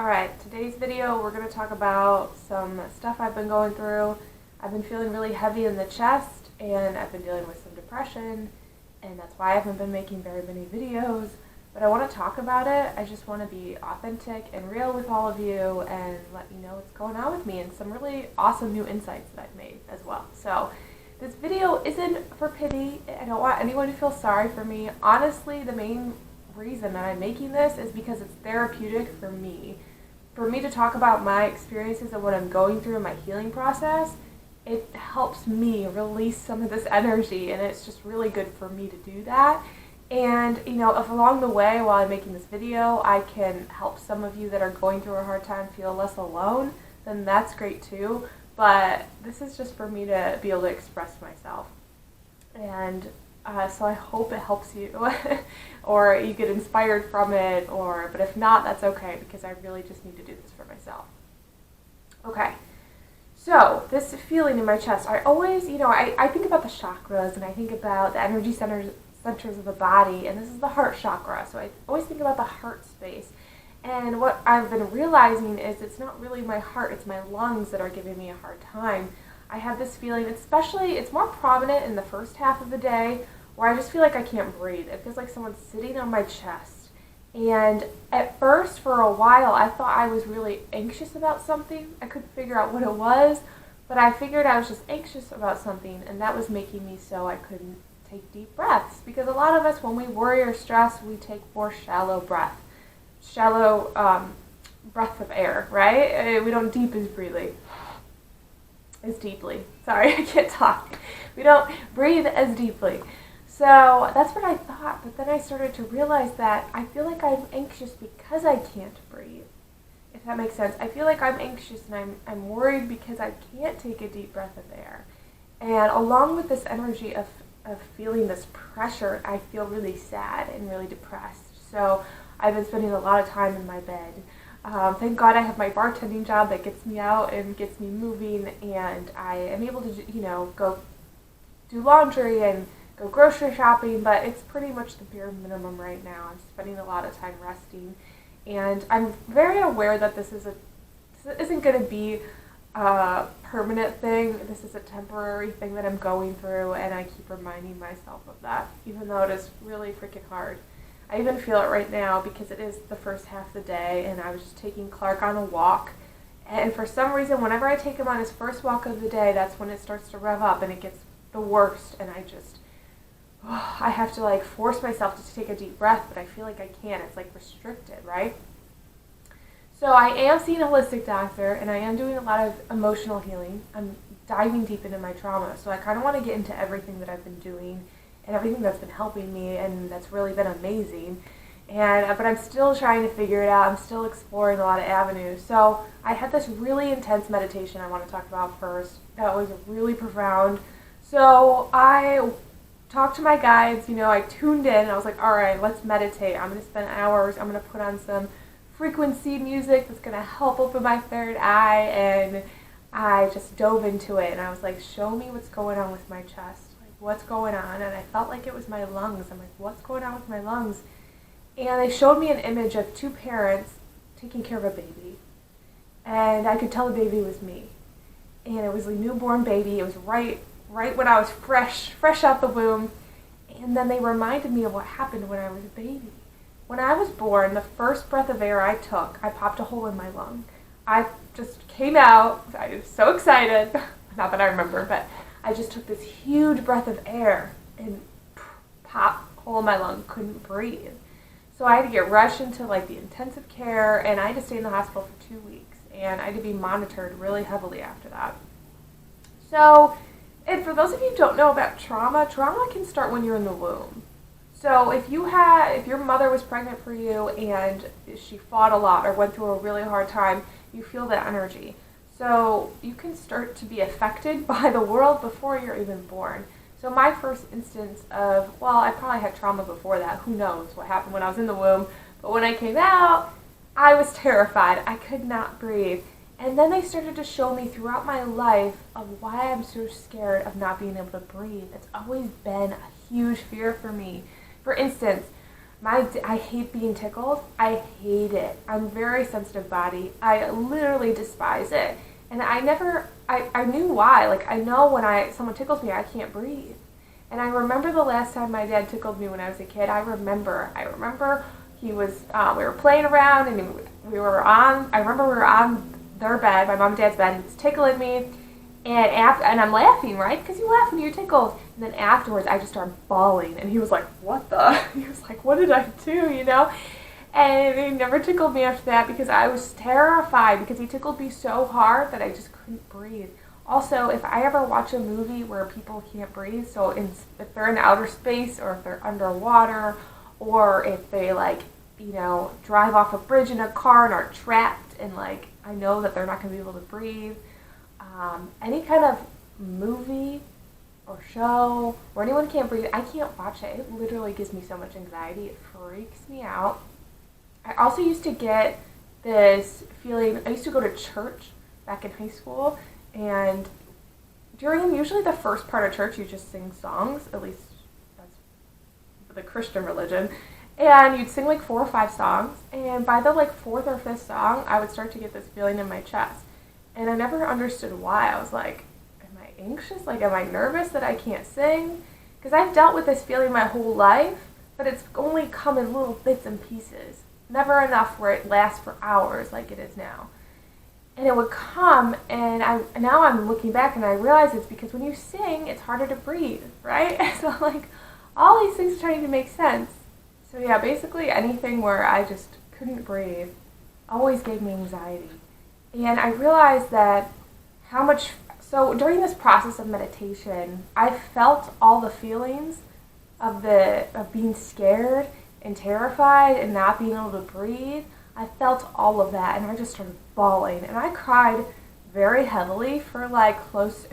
Alright, today's video we're going to talk about some stuff I've been going through. I've been feeling really heavy in the chest and I've been dealing with some depression, and that's why I haven't been making very many videos. But I want to talk about it. I just want to be authentic and real with all of you and let you know what's going on with me and some really awesome new insights that I've made as well. So this video isn't for pity. I don't want anyone to feel sorry for me. Honestly, the main reason that I'm making this is because it's therapeutic for me. For me to talk about my experiences and what I'm going through in my healing process, it helps me release some of this energy, and it's just really good for me to do that. And, if along the way while I'm making this video, I can help some of you that are going through a hard time feel less alone, then that's great too. But this is just for me to be able to express myself. And so I hope it helps you or you get inspired from it, but if not, that's okay, because I really just need to do this for myself. Okay, so this feeling in my chest, I always, I think about the chakras and I think about the energy centers of the body, and this is the heart chakra, so I always think about the heart space. And what I've been realizing is it's not really my heart, it's my lungs that are giving me a hard time. I have this feeling, especially, it's more prominent in the first half of the day, where I just feel like I can't breathe. It feels like someone's sitting on my chest. And at first, for a while, I thought I was really anxious about something. I couldn't figure out what it was, but I figured I was just anxious about something, and that was making me so I couldn't take deep breaths. Because a lot of us, when we worry or stress, we take more shallow breath of air, right? We don't deep as deeply. Sorry, I can't talk. We don't breathe as deeply. So that's what I thought, but then I started to realize that I feel like I'm anxious because I can't breathe, if that makes sense. I feel like I'm anxious and I'm worried because I can't take a deep breath of air. And along with this energy of feeling this pressure, I feel really sad and really depressed. So I've been spending a lot of time in my bed. Thank God I have my bartending job that gets me out and gets me moving, and I am able to, go do laundry and go grocery shopping, but it's pretty much the bare minimum right now. I'm spending a lot of time resting, and I'm very aware that this isn't going to be a permanent thing. This is a temporary thing that I'm going through, and I keep reminding myself of that, even though it is really freaking hard. I even feel it right now because it is the first half of the day, and I was just taking Clark on a walk, and for some reason, whenever I take him on his first walk of the day, that's when it starts to rev up, and it gets the worst, and I have to force myself to take a deep breath, but I feel like I can't. It's restricted, right? So I am seeing a holistic doctor, and I am doing a lot of emotional healing. I'm diving deep into my trauma, so I kind of want to get into everything that I've been doing and everything that's been helping me, and that's really been amazing. But I'm still trying to figure it out. I'm still exploring a lot of avenues. So I had this really intense meditation I want to talk about first. That was really profound. So I talked to my guides, I tuned in, and I was like, all right, let's meditate. I'm going to spend hours. I'm going to put on some frequency music that's going to help open my third eye, and I just dove into it, and I was like, show me what's going on with my chest. What's going on? And I felt like it was my lungs. I'm like, what's going on with my lungs? And they showed me an image of two parents taking care of a baby, and I could tell the baby was me. And it was a newborn baby. It was right when I was fresh out the womb. And then they reminded me of what happened when I was a baby. When I was born, the first breath of air I took, I popped a hole in my lung. I just came out. I was so excited. Not that I remember, but I just took this huge breath of air and pop, hole in my lung, couldn't breathe. So I had to get rushed into the intensive care, and I had to stay in the hospital for 2 weeks, and I had to be monitored really heavily after that. So, and for those of you who don't know about trauma can start when you're in the womb. So if your mother was pregnant for you and she fought a lot or went through a really hard time, you feel that energy. So you can start to be affected by the world before you're even born. So my first instance of, I probably had trauma before that. Who knows what happened when I was in the womb. But when I came out, I was terrified. I could not breathe. And then they started to show me throughout my life of why I'm so scared of not being able to breathe. It's always been a huge fear for me. For instance, I hate being tickled. I hate it. I'm a very sensitive body. I literally despise it. And I knew why. Like, I know when someone tickles me, I can't breathe. And I remember the last time my dad tickled me when I was a kid. I remember he was, we were playing around and I remember we were on their bed, my mom and dad's bed, and he was tickling me. And I'm laughing, right? Because you laugh when you're tickled. And then afterwards, I just started bawling. And he was like, what the? He was like, what did I do, you know? And he never tickled me after that because I was terrified because he tickled me so hard that I just couldn't breathe. Also, if I ever watch a movie where people can't breathe, so if they're in outer space or if they're underwater or if they, like, you know, drive off a bridge in a car and are trapped and, like, I know that they're not going to be able to breathe, any kind of movie or show where anyone can't breathe, I can't watch it. It literally gives me so much anxiety. It freaks me out. I also used to get this feeling, I used to go to church back in high school, and during usually the first part of church, you just sing songs, at least that's the Christian religion, and you'd sing like 4 or 5 songs, and by the like 4th or 5th song, I would start to get this feeling in my chest, and I never understood why. I was like, am I anxious? Like, am I nervous that I can't sing? Because I've dealt with this feeling my whole life, but it's only come in little bits and pieces. Never enough where it lasts for hours like it is now. And it would come, and now I'm looking back and I realize it's because when you sing, it's harder to breathe, right? So like, all these things are trying to make sense. So yeah, basically anything where I just couldn't breathe always gave me anxiety. And I realized that so during this process of meditation, I felt all the feelings of being scared and terrified and not being able to breathe. I felt all of that, and I just started bawling, and I cried very heavily for it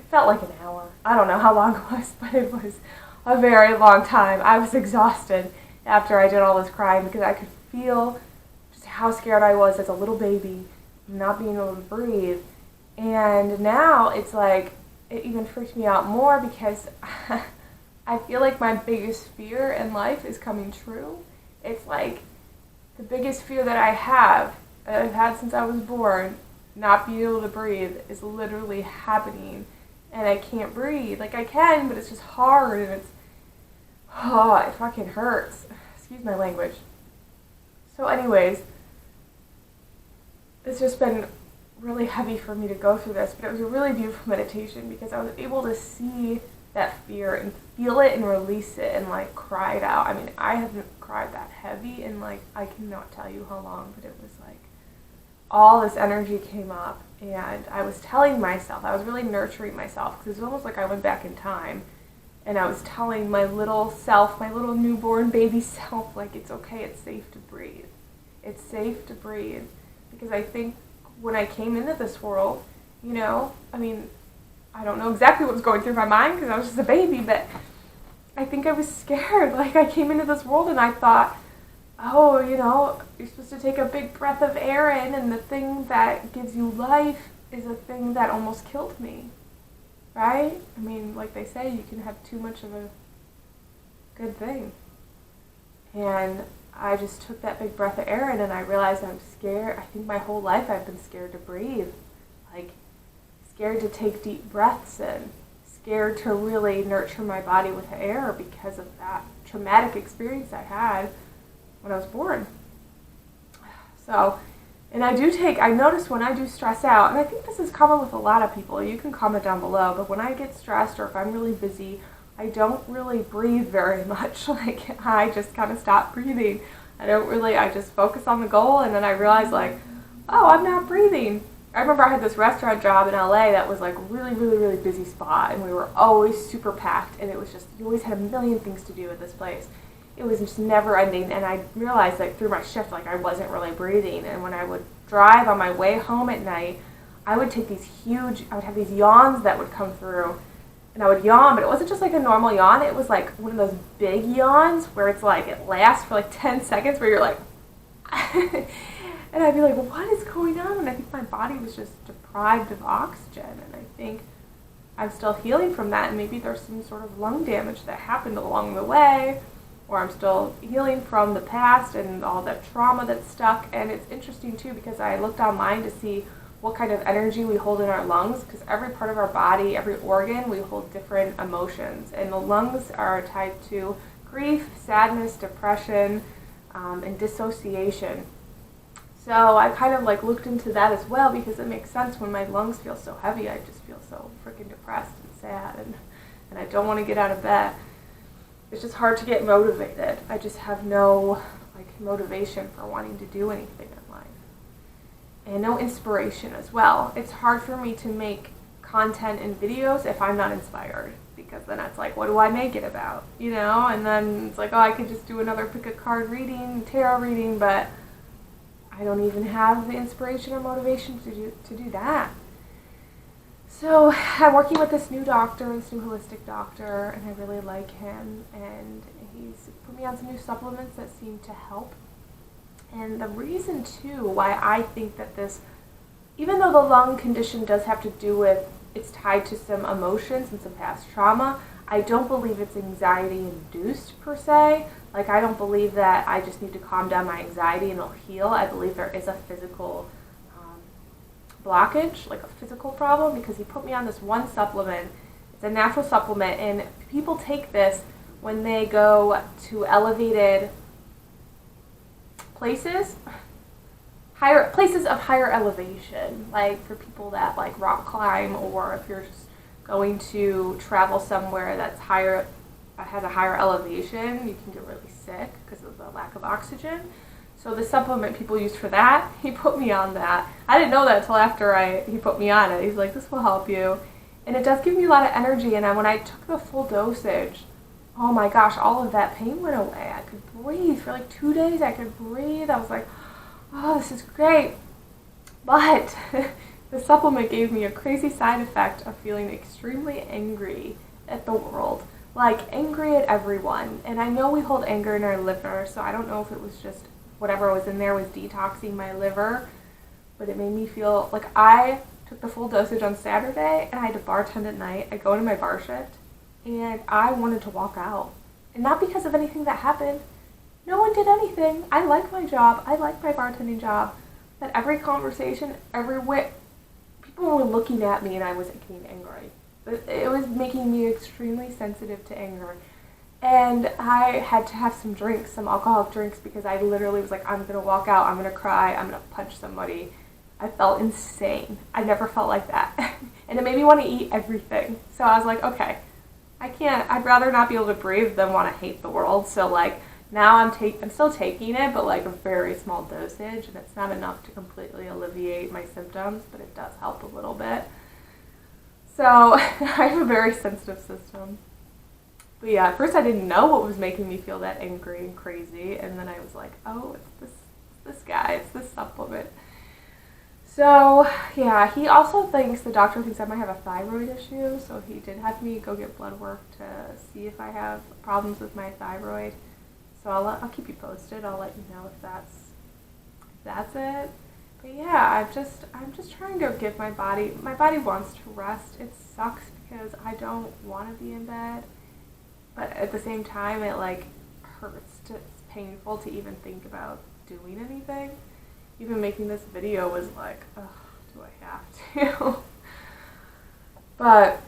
felt like an hour. I don't know how long it was, but it was a very long time. I was exhausted after I did all this crying because I could feel just how scared I was as a little baby, not being able to breathe. And now it's like, it even freaks me out more because I feel like my biggest fear in life is coming true. It's like the biggest fear that I've had since I was born, not being able to breathe, is literally happening. And I can't breathe. Like, I can, but it's just hard, and it fucking hurts. Excuse my language. So anyways, it's just been really heavy for me to go through this, but it was a really beautiful meditation because I was able to see that fear and feel it and release it and like cry it out. I mean, I haven't cried that heavy in like, I cannot tell you how long, but it was like all this energy came up, and I was telling myself, I was really nurturing myself because it was almost like I went back in time, and I was telling my little self, my little newborn baby self, like, it's okay, it's safe to breathe. It's safe to breathe. Because I think when I came into this world, you know, I mean, I don't know exactly what was going through my mind because I was just a baby, but I think I was scared. Like, I came into this world and I thought, oh, you know, you're supposed to take a big breath of air in, and the thing that gives you life is a thing that almost killed me, right? I mean, like they say, you can have too much of a good thing. And I just took that big breath of air in, and I realized I'm scared. I think my whole life I've been scared to breathe. Like, scared to take deep breaths in. Scared to really nurture my body with air because of that traumatic experience I had when I was born. So, and I notice when I do stress out, and I think this is common with a lot of people, you can comment down below, but when I get stressed or if I'm really busy, I don't really breathe very much. Like, I just kind of stop breathing. I just focus on the goal, and then I realize, like, oh, I'm not breathing. I remember I had this restaurant job in LA that was like really, really, really busy spot, and we were always super packed, and it was just, you always had a million things to do at this place. It was just never ending, and I realized, like, through my shift, like, I wasn't really breathing, and when I would drive on my way home at night, I would have these yawns that would come through, and I would yawn, but it wasn't just like a normal yawn, it was like one of those big yawns where it's like, it lasts for like 10 seconds where you're like, and I'd be like, what is going on? And I think my body was just deprived of oxygen, and I think I'm still healing from that, and maybe there's some sort of lung damage that happened along the way, or I'm still healing from the past and all that trauma that's stuck. And it's interesting too because I looked online to see what kind of energy we hold in our lungs, because every part of our body, every organ, we hold different emotions, and the lungs are tied to grief, sadness, depression, and dissociation. So I kind of like looked into that as well, because it makes sense. When my lungs feel so heavy, I just feel so freaking depressed and sad, and I don't want to get out of bed. It's just hard to get motivated. I just have no like motivation for wanting to do anything in life. And no inspiration as well. It's hard for me to make content and videos if I'm not inspired, because then it's like, what do I make it about? You know? And then it's like, oh, I could just do another pick a card reading, tarot reading, but I don't even have the inspiration or motivation to do that. So I'm working with this new doctor, this new holistic doctor, and I really like him, and he's put me on some new supplements that seem to help. And the reason too why I think that this, even though the lung condition does have to do with, it's tied to some emotions and some past trauma, I don't believe it's anxiety induced per se. Like, I don't believe that I just need to calm down my anxiety and it'll heal. I believe there is a physical blockage, like a physical problem, because he put me on this one supplement. It's a natural supplement, and people take this when they go to elevated places of higher elevation, like for people that like rock climb, or if you're just going to travel somewhere that's higher, has a higher elevation, you can get really sick because of the lack of oxygen. So the supplement people use for that, he put me on that. I didn't know that until after he put me on it. He's like, this will help you. And it does give me a lot of energy. And when I took the full dosage, oh my gosh, all of that pain went away. I could breathe. For like 2 days, I could breathe. I was like, oh, this is great. But the supplement gave me a crazy side effect of feeling extremely angry at the world. Like, angry at everyone. And I know we hold anger in our liver, so I don't know if it was just whatever was in there was detoxing my liver, but it made me feel like I took the full dosage on Saturday, and I had to bartend at night. I go into my bar shift, and I wanted to walk out. And not because of anything that happened. No one did anything. I like my job. I like my bartending job. But every conversation, every wit, people were looking at me, and I was getting angry. It was making me extremely sensitive to anger. And I had to have some drinks, some alcoholic drinks, because I literally was like, I'm going to walk out, I'm going to cry, I'm going to punch somebody. I felt insane. I never felt like that. And it made me want to eat everything. So I was like, okay, I'd rather not be able to breathe than want to hate the world. So like, now I'm still taking it, but like a very small dosage, and it's not enough to completely alleviate my symptoms, but it does help a little bit. So I have a very sensitive system. But yeah, at first I didn't know what was making me feel that angry and crazy, and then I was like, oh, it's this guy, it's this supplement. So yeah, he also thinks, the doctor thinks I might have a thyroid issue, so he did have me go get blood work to see if I have problems with my thyroid. So I'll keep you posted. I'll let you know if that's it. But yeah, I'm just trying to give my body wants to rest. It sucks because I don't want to be in bed. But at the same time, it like hurts. It's painful to even think about doing anything. Even making this video was like, ugh, do I have to? But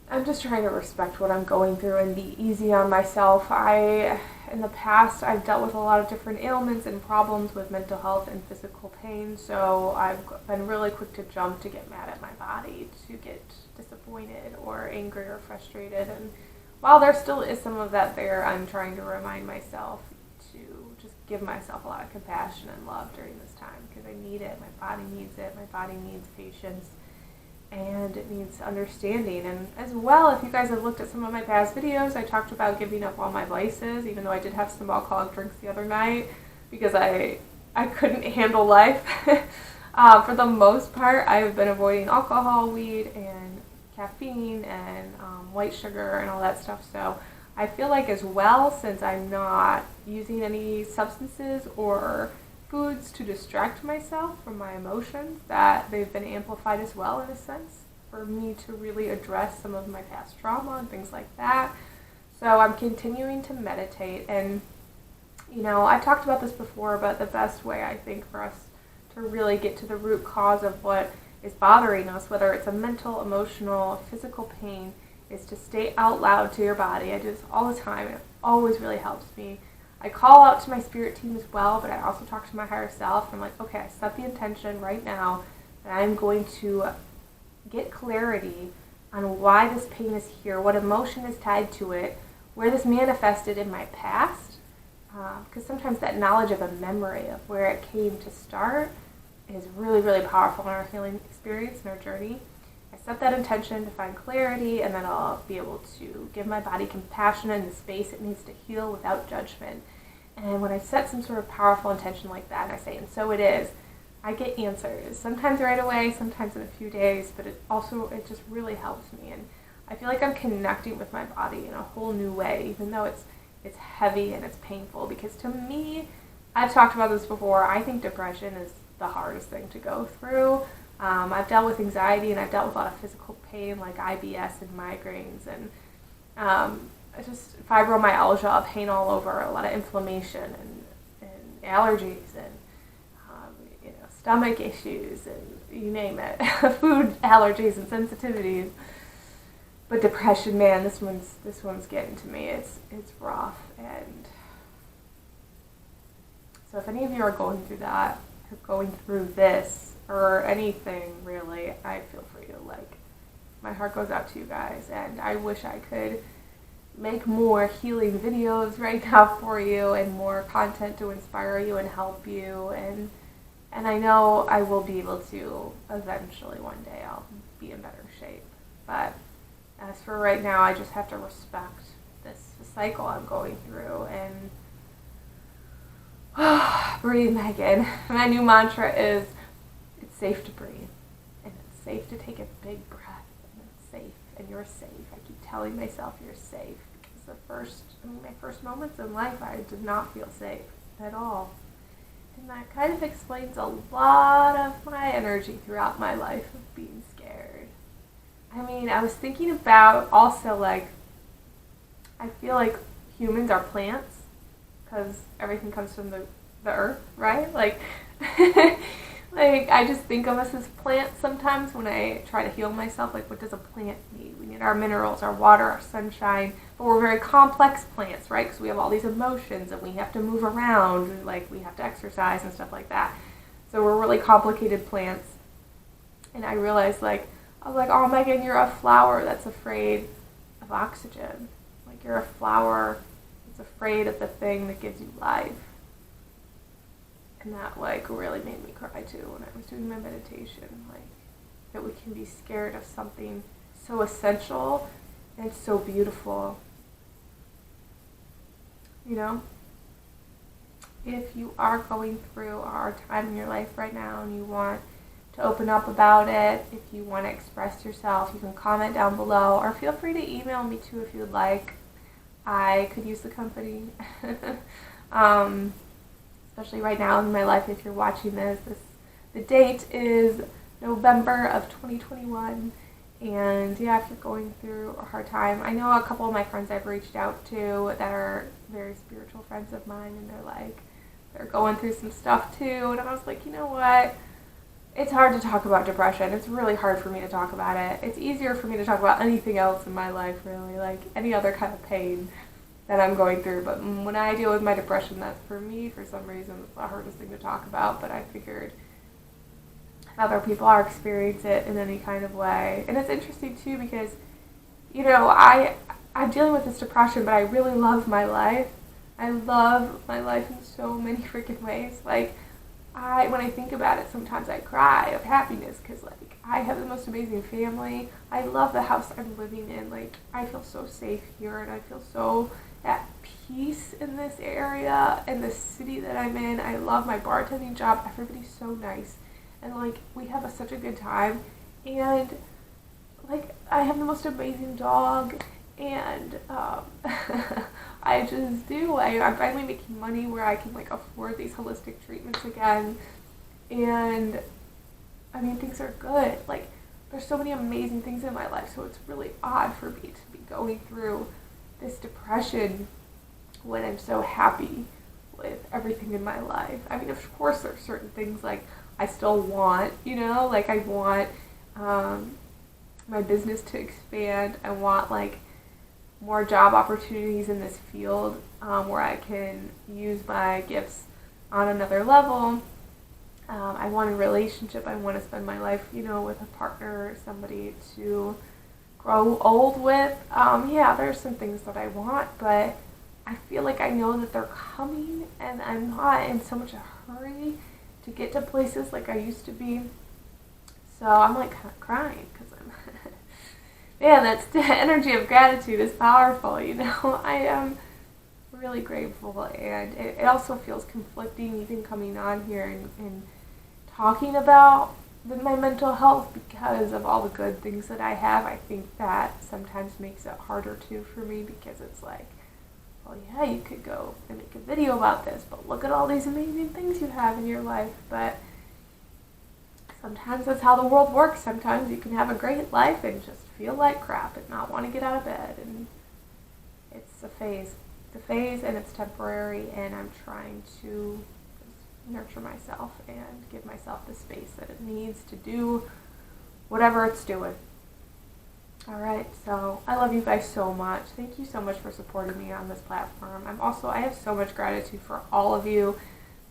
I'm just trying to respect what I'm going through and be easy on myself. In the past, I've dealt with a lot of different ailments and problems with mental health and physical pain, so I've been really quick to jump to get mad at my body, to get disappointed or angry or frustrated. And while there still is some of that there, I'm trying to remind myself to just give myself a lot of compassion and love during this time, because I need it. My body needs it. My body needs patience, and it needs understanding. And as well, if you guys have looked at some of my past videos, I talked about giving up all my vices, even though I did have some alcoholic drinks the other night, because I couldn't handle life. For the most part, I've been avoiding alcohol, weed, and caffeine, and white sugar, and all that stuff. So I feel like as well, since I'm not using any substances or foods to distract myself from my emotions, that they've been amplified as well, in a sense, for me to really address some of my past trauma and things like that. So I'm continuing to meditate, and I've talked about this before, but the best way I think for us to really get to the root cause of what is bothering us, whether it's a mental, emotional, physical pain, is to state out loud to your body. I do this all the time, and it always really helps me. I call out to my spirit team as well, but I also talk to my higher self. I'm like, okay, I set the intention right now that I'm going to get clarity on why this pain is here, what emotion is tied to it, where this manifested in my past, because sometimes that knowledge of a memory of where it came to start is really, really powerful in our healing experience and our journey. I set that intention to find clarity, and then I'll be able to give my body compassion and the space it needs to heal without judgment. And when I set some sort of powerful intention like that, and I say, and so it is, I get answers. Sometimes right away, sometimes in a few days, but it just really helps me. And I feel like I'm connecting with my body in a whole new way, even though it's heavy and it's painful. Because to me, I've talked about this before, I think depression is the hardest thing to go through. I've dealt with anxiety, and I've dealt with a lot of physical pain like IBS and migraines, and just fibromyalgia, pain all over, a lot of inflammation and allergies and stomach issues and you name it, food allergies and sensitivities. But depression, man, this one's getting to me. It's rough. And so if any of you are going through that, or going through this, or anything really, I feel for you. Like, my heart goes out to you guys, and I wish I could make more healing videos right now for you, and more content to inspire you and help you, and I know I will be able to eventually. One day I'll be in better shape. But as for right now, I just have to respect this cycle I'm going through and breathe, Megan. My new mantra is, it's safe to breathe, and it's safe to take a big breath, and it's safe, and you're safe. I keep telling myself you're safe, because my first moments in life, I did not feel safe at all. And that kind of explains a lot of my energy throughout my life of being scared. I mean, I was thinking about also, like, I feel like humans are plants, because everything comes from the earth, right? Like, like, I just think of us as plants sometimes when I try to heal myself. Like, what does a plant need? We need our minerals, our water, our sunshine. But we're very complex plants, right? Because we have all these emotions, and we have to move around, and, like, we have to exercise and stuff like that. So we're really complicated plants. And I realized, I was like, oh, Megan, you're a flower that's afraid of oxygen. Like, you're a flower that's afraid of the thing that gives you life. And that, really made me cry, too, when I was doing my meditation. That we can be scared of something so essential and so beautiful. If you are going through a hard time in your life right now and you want to open up about it, if you want to express yourself, you can comment down below, or feel free to email me, too, if you'd like. I could use the company. Especially right now in my life, if you're watching this, the date is November of 2021, and yeah, if you're going through a hard time, I know a couple of my friends I've reached out to that are very spiritual friends of mine, and they're going through some stuff too, and I was like, you know what, it's hard to talk about depression. It's really hard for me to talk about it. It's easier for me to talk about anything else in my life, really, like any other kind of pain that I'm going through. But when I deal with my depression, that's, for me, for some reason, it's the hardest thing to talk about. But I figured if other people are experiencing it in any kind of way. And it's interesting, too, because, I'm dealing with this depression, but I really love my life. I love my life in so many freaking ways. When I think about it, sometimes I cry of happiness, because, I have the most amazing family. I love the house I'm living in. I feel so safe here, and I feel so at peace in this area, in the city that I'm in. I love my bartending job. Everybody's so nice, and we have such a good time, and I have the most amazing dog, and I just do. I'm finally making money where I can afford these holistic treatments again, and I mean, things are good. There's so many amazing things in my life, so it's really odd for me to be going through this depression when I'm so happy with everything in my life. I mean, of course, there's certain things like I still want, like I want my business to expand. I want like more job opportunities in this field where I can use my gifts on another level. I want a relationship. I want to spend my life, with a partner, somebody to grow old with. Yeah, there's some things that I want, but I feel like I know that they're coming, and I'm not in so much a hurry to get to places like I used to be. So I'm like kind of crying because I'm, man, that's the energy of gratitude is powerful, I am really grateful, and it also feels conflicting even coming on here and talking about my mental health because of all the good things that I have. I think that sometimes makes it harder too for me because it's like, well, yeah, you could go and make a video about this, but look at all these amazing things you have in your life. But sometimes that's how the world works. Sometimes you can have a great life and just feel like crap and not want to get out of bed. And it's a phase. It's a phase, and it's temporary, and I'm trying to nurture myself and give myself the space that it needs to do whatever it's doing. Alright, so I love you guys so much. Thank you so much for supporting me on this platform. I have so much gratitude for all of you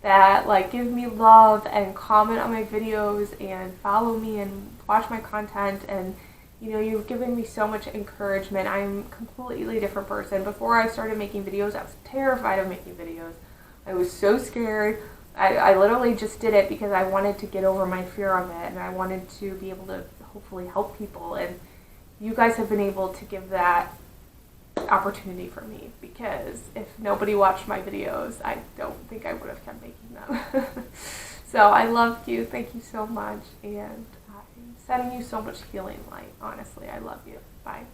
that like give me love and comment on my videos and follow me and watch my content, and you've given me so much encouragement. I'm a completely different person. Before I started making videos, I was terrified of making videos. I was so scared. I literally just did it because I wanted to get over my fear of it, and I wanted to be able to hopefully help people, and you guys have been able to give that opportunity for me, because if nobody watched my videos, I don't think I would have kept making them. So I love you. Thank you so much, and I'm sending you so much healing light. Honestly, I love you. Bye.